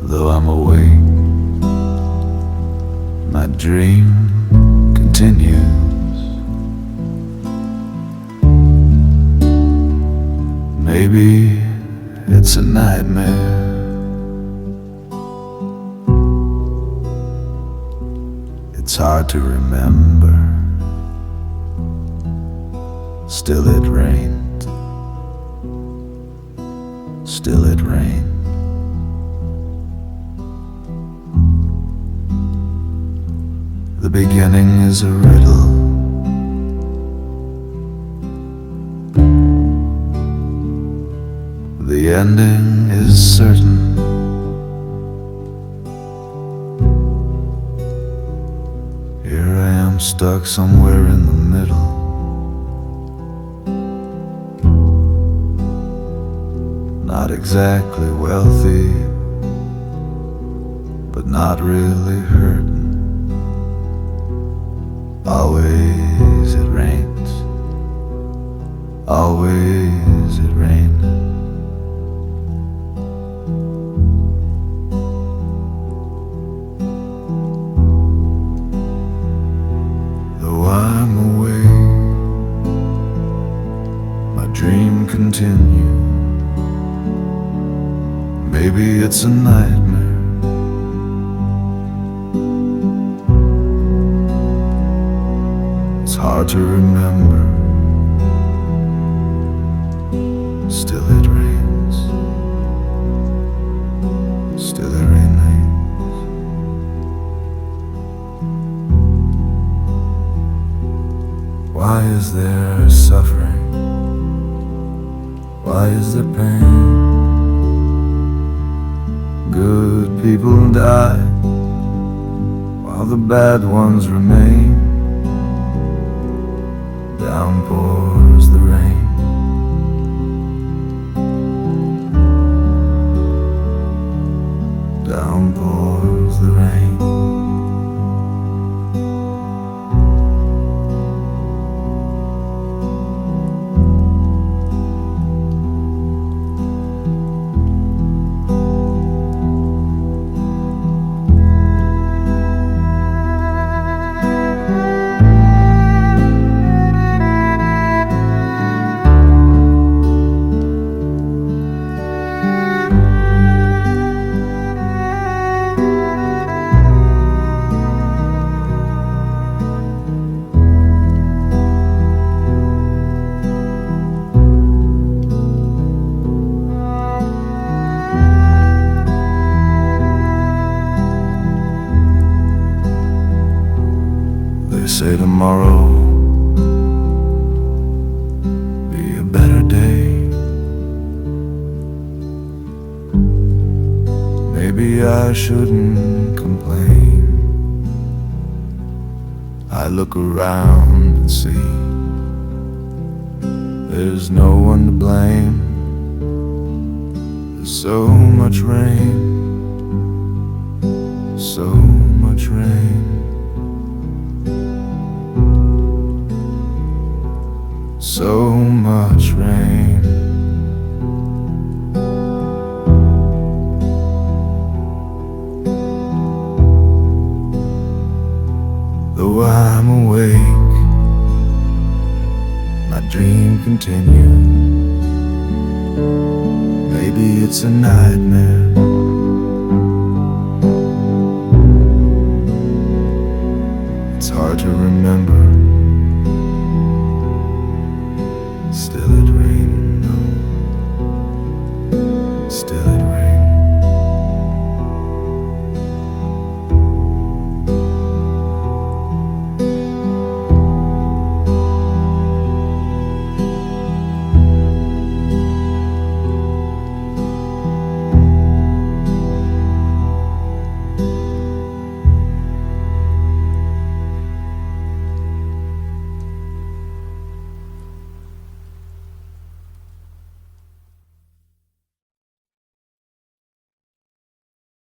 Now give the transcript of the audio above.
Though I'm awake, my dream continues. Maybe it's a nightmare. It's hard to remember. Still it rained. Still it rained. The beginning is a riddle. The ending is certain. Here I am stuck somewhere in the middle. Not exactly wealthy, but not really hurting. Always it rains. Always it rains. Though I'm away, my dream continues. Maybe it's a nightmare. It's hard to remember. Still it rains. Still it rains. Why is there suffering? Why is there pain? Good people die while the bad ones remain. Down pours the rain. Down pours the rain. They say tomorrow be a better day. Maybe I shouldn't complain. I look around and see there's no one to blame. There's so much rain. So much rain. So much rain. Though I'm awake, my dream continues. Maybe it's a nightmare.